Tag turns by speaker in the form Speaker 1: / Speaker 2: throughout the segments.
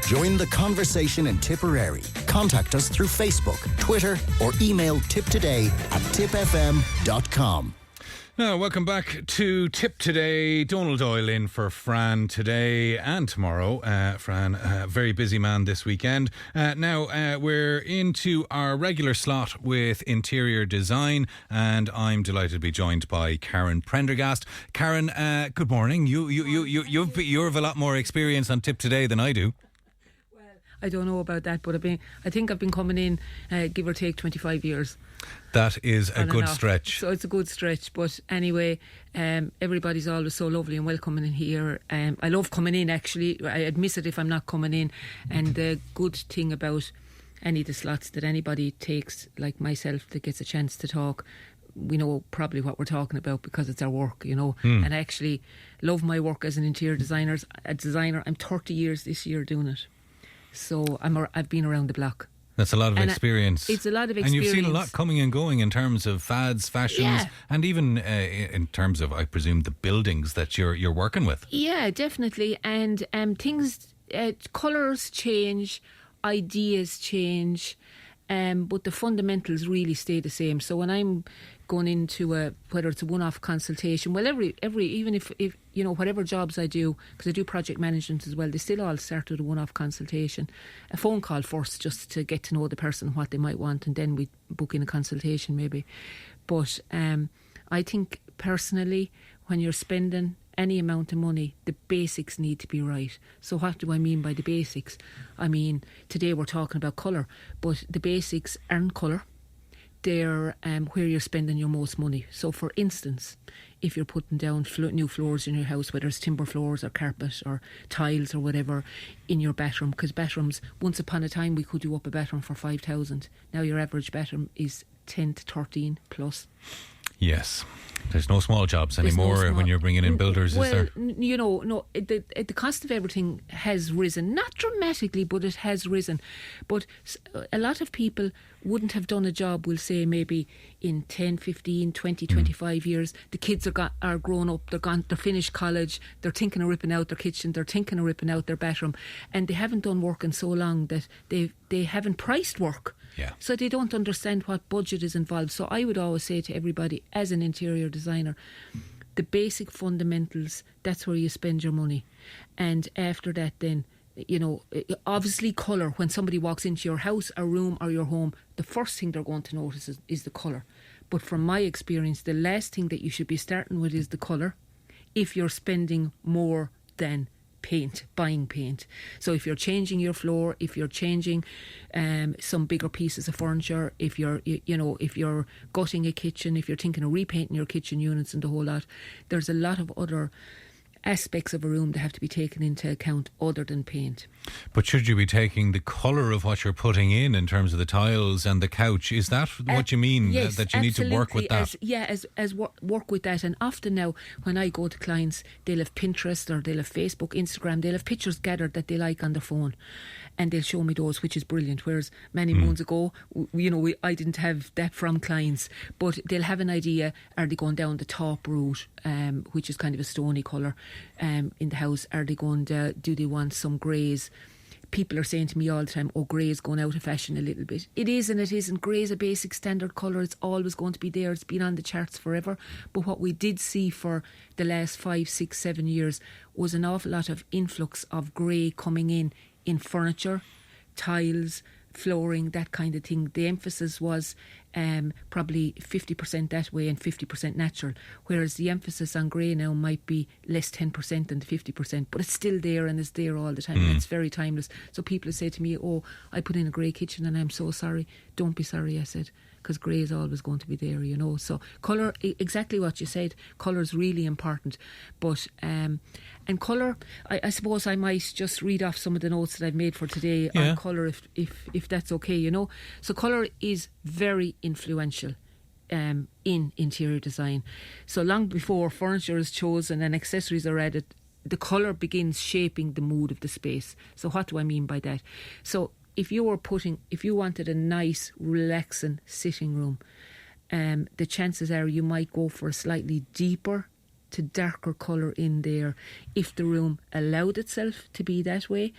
Speaker 1: Join the conversation in Tipperary. Contact us through Facebook, Twitter or email tiptoday@tippfm.com.
Speaker 2: Now, welcome back to Tip Today. Donald Doyle in for Fran today and tomorrow. Fran, very busy man this weekend. Now, we're into our regular slot with interior design, and I'm delighted to be joined by Karen Prendergast. Karen, good morning. You have a lot more experience on Tip Today than I do.
Speaker 3: I don't know about that, but I think I've been coming in, give or take, 25 years.
Speaker 2: That is a good stretch.
Speaker 3: So it's a good stretch. But anyway, everybody's always so lovely and welcoming in here. I love coming in, actually. I'd miss it if I'm not coming in. And the good thing about any of the slots that anybody takes, like myself, that gets a chance to talk, we know probably what we're talking about because it's our work, you know. And I actually love my work as an interior designer. I'm 30 years this year doing it. So I've been around the block.
Speaker 2: That's a lot of experience.
Speaker 3: It's a lot of experience.
Speaker 2: And you've seen a lot coming and going in terms of fads, fashions, and even in terms of, I presume, the buildings that you're working with.
Speaker 3: Yeah, definitely. And things, colours change, ideas change, but the fundamentals really stay the same. So when I'm going into whether it's a one-off consultation, well, every even if you know, whatever jobs I do, because I do project management as well, they still all start with a one-off consultation, a phone call first, just to get to know the person, what they might want, and then we book in a consultation maybe. But I think personally, when you're spending any amount of money, the basics need to be right. So what do I mean by the basics? I mean, today we're talking about colour, but the basics aren't colour. They're where you're spending your most money. So for instance, if you're putting down new floors in your house, whether it's timber floors or carpet or tiles or whatever in your bathroom, because bathrooms, once upon a time we could do up a bathroom for 5,000. Now your average bathroom is 10 to 13 plus.
Speaker 2: Yes. There's no small jobs anymore when you're bringing in builders, is there?
Speaker 3: You know, no. The cost of everything has risen. Not dramatically, but it has risen. But a lot of people wouldn't have done a job, we'll say, maybe in 10, 15, 20, 25 years. The kids are grown up, they're finished college, they're thinking of ripping out their kitchen, they're thinking of ripping out their bathroom, and they haven't done work in so long that they haven't priced work.
Speaker 2: Yeah.
Speaker 3: So they don't understand what budget is involved. So I would always say to everybody, as an interior designer, the basic fundamentals, that's where you spend your money. And after that then, you know, obviously colour. When somebody walks into your house or room or your home, the first thing they're going to notice is the colour. But from my experience, the last thing that you should be starting with is the colour if you're spending more than buying paint. So if you're changing your floor, if you're changing some bigger pieces of furniture, if you're gutting a kitchen, if you're thinking of repainting your kitchen units and the whole lot, there's a lot of other aspects of a room that have to be taken into account other than paint.
Speaker 2: But should you be taking the colour of what you're putting in terms of the tiles and the couch? Is that what you mean?
Speaker 3: Yes,
Speaker 2: that you need to work with that?
Speaker 3: Work with that. And often now when I go to clients, they'll have Pinterest or they'll have Facebook, Instagram, they'll have pictures gathered that they like on their phone, and they'll show me those, which is brilliant. Whereas many moons ago, I didn't have that from clients, but they'll have an idea. Are they going down the top route, which is kind of a stony colour in the house? Are they going to, do they want some greys? People are saying to me all the time, oh, grey is going out of fashion a little bit. It is and it isn't. Grey is a basic standard colour. It's always going to be there. It's been on the charts forever. But what we did see for the last 5, 6, 7 years was an awful lot of influx of grey coming in furniture, tiles, flooring, that kind of thing. The emphasis was probably 50% that way and 50% natural, whereas the emphasis on grey now might be less 10% than the 50%, but it's still there and it's there all the time and it's very timeless. So people say to me, oh, I put in a grey kitchen and I'm so sorry. Don't be sorry, I said, because grey is always going to be there, you know. So colour, exactly what you said, colour is really important. But and colour, I suppose I might just read off some of the notes that I've made for today on colour, if that's okay, you know. So colour is very influential in interior design. So long before furniture is chosen and accessories are added, the colour begins shaping the mood of the space. So what do I mean by that? So if you wanted a nice, relaxing sitting room, the chances are you might go for a slightly deeper to darker colour in there if the room allowed itself to be that way.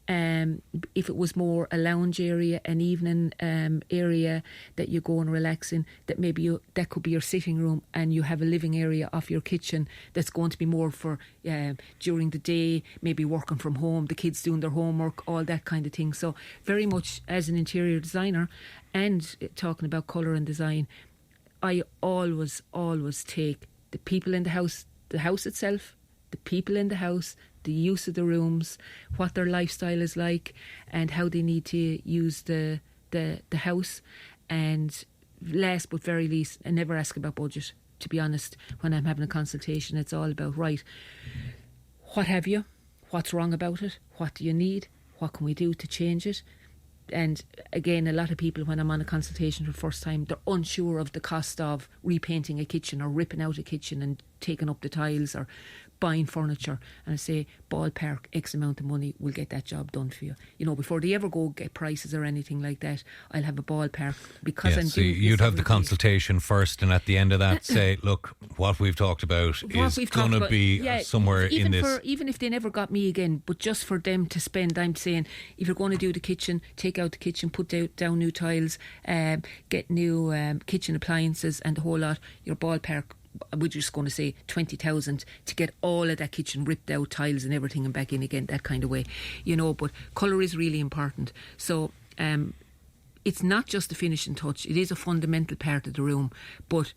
Speaker 3: If it was more a lounge area, an evening area that you go and relax in, that maybe that could be your sitting room, and you have a living area off your kitchen that's going to be more for during the day, maybe working from home, the kids doing their homework, all that kind of thing. So very much as an interior designer and talking about colour and design, I always take the people in the house itself, the people in the house, the use of the rooms, what their lifestyle is like, and how they need to use the house. And last but very least, I never ask about budget, to be honest. When I'm having a consultation, it's all about, right, what have you? What's wrong about it? What do you need? What can we do to change it? And again, a lot of people, when I'm on a consultation for the first time, they're unsure of the cost of repainting a kitchen or ripping out a kitchen and taking up the tiles or buying furniture. And I say, ballpark X amount of money will get that job done for you. You know, before they ever go get prices or anything like that, I'll have a ballpark, because I'm
Speaker 2: so
Speaker 3: doing
Speaker 2: you'd
Speaker 3: this
Speaker 2: have the
Speaker 3: every day.
Speaker 2: consultation first, and at the end of that say, look, what we've talked about is going to be somewhere in this.
Speaker 3: Even if they never got me again, but just for them to spend, I'm saying, if you're going to do the kitchen, take out the kitchen, put down new tiles, get new kitchen appliances and the whole lot, your ballpark, we're just going to say 20,000 to get all of that kitchen ripped out, tiles and everything, and back in again, that kind of way, you know. But colour is really important. So it's not just the finishing touch, it is a fundamental part of the room. But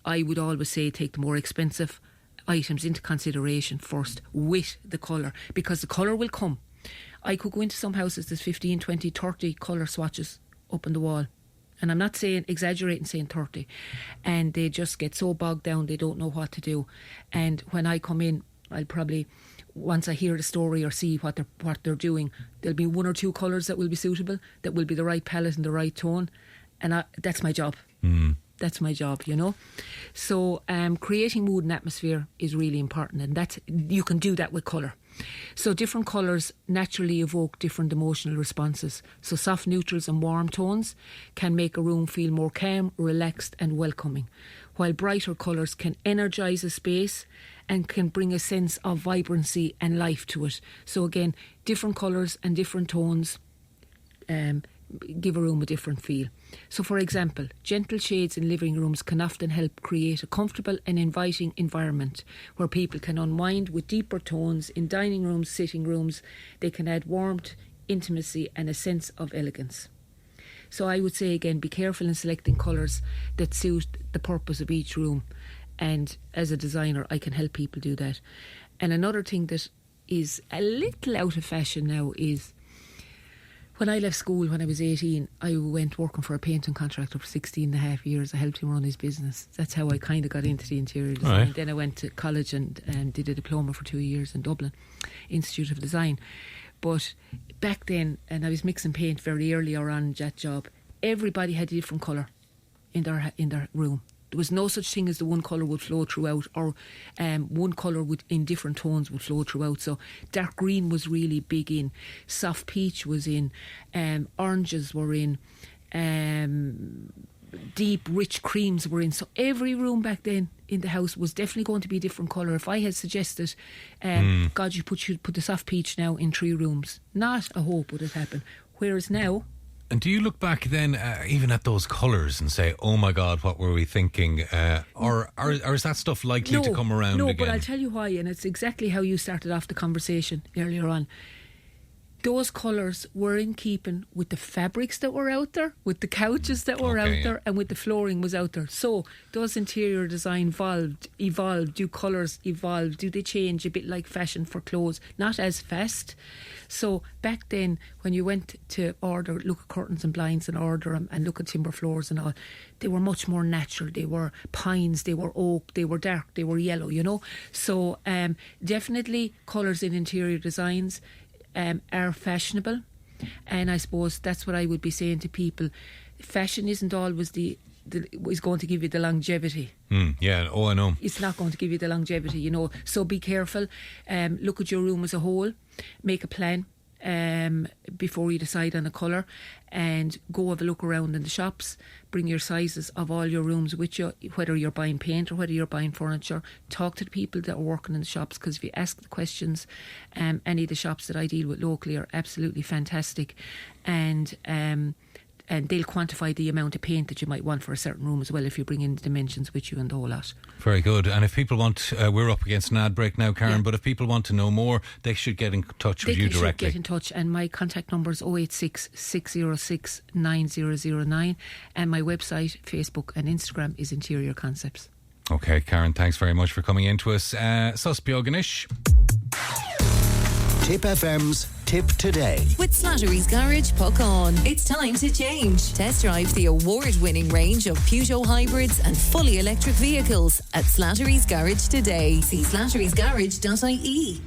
Speaker 3: I would always say take the more expensive items into consideration first with the colour, because the colour will come. I could go into some houses, there's 15, 20, 30 colour swatches up on the wall. And I'm not exaggerating saying 30. And they just get so bogged down, they don't know what to do. And when I come in, I'll probably, once I hear the story or see what they're doing, there'll be one or two colours that will be suitable, that will be the right palette and the right tone. And that's my job. That's my job, you know. So creating mood and atmosphere is really important, and you can do that with colour. So different colours naturally evoke different emotional responses. So soft neutrals and warm tones can make a room feel more calm, relaxed and welcoming, while brighter colours can energise a space and can bring a sense of vibrancy and life to it. So again, different colours and different tones give a room a different feel. So for example, gentle shades in living rooms can often help create a comfortable and inviting environment where people can unwind with deeper tones. In dining rooms, sitting rooms, they can add warmth, intimacy and a sense of elegance. So I would say again, be careful in selecting colours that suit the purpose of each room, and as a designer I can help people do that. And another thing that is a little out of fashion now is, when I left school when I was 18, I went working for a painting contractor for 16 and a half years. I helped him run his business. That's how I kind of got into the interior design. Right. Then I went to college and did a diploma for 2 years in Dublin, Institute of Design. But back then, and I was mixing paint very early on that job, everybody had a different colour in their room. There was no such thing as the one colour would flow throughout, or one colour in different tones would flow throughout. So dark green was really big in, soft peach was in, oranges were in, deep rich creams were in. So every room back then in the house was definitely going to be a different colour. If I had suggested, God, you put the soft peach now in 3 rooms, not a hope would it happen. Whereas now,
Speaker 2: and do you look back then even at those colours and say, oh my God, what were we thinking? Or is that stuff likely to come around again?
Speaker 3: No, but I'll tell you why, and it's exactly how you started off the conversation earlier on. Those colours were in keeping with the fabrics that were out there, with the couches that were out there, and with the flooring was out there. So does interior design evolve? Do colours evolve? Do they change a bit like fashion for clothes? Not as fast. So back then, when you went to look at curtains and blinds and order them and look at timber floors and all, they were much more natural. They were pines, they were oak, they were dark, they were yellow, you know. So definitely colours in interior designs are fashionable, and I suppose that's what I would be saying to people. Fashion isn't always is going to give you the longevity.
Speaker 2: Yeah, I know.
Speaker 3: It's not going to give you the longevity, you know. So be careful. Look at your room as a whole. Make a plan. before you decide on a colour, and go have a look around in the shops. Bring your sizes of all your rooms with you, whether you're buying paint or whether you're buying furniture. Talk to the people that are working in the shops, because if you ask the questions, any of the shops that I deal with locally are absolutely fantastic, and they'll quantify the amount of paint that you might want for a certain room as well, if you bring in the dimensions with you and the whole lot.
Speaker 2: Very good. And if people want, we're up against an ad break now, Karen, but if people want to know more, they should get in touch with you directly.
Speaker 3: They should get in touch, and my contact number is 086 606 9009, and my website, Facebook and Instagram is Interior Concepts.
Speaker 2: Okay, Karen, thanks very much for coming in to us. Sus Bioganish.
Speaker 1: Tip FM's Tip Today.
Speaker 4: With Slattery's Garage, puck on. It's time to change. Test drive the award-winning range of Peugeot hybrids and fully electric vehicles at Slattery's Garage today. See slatterysgarage.ie.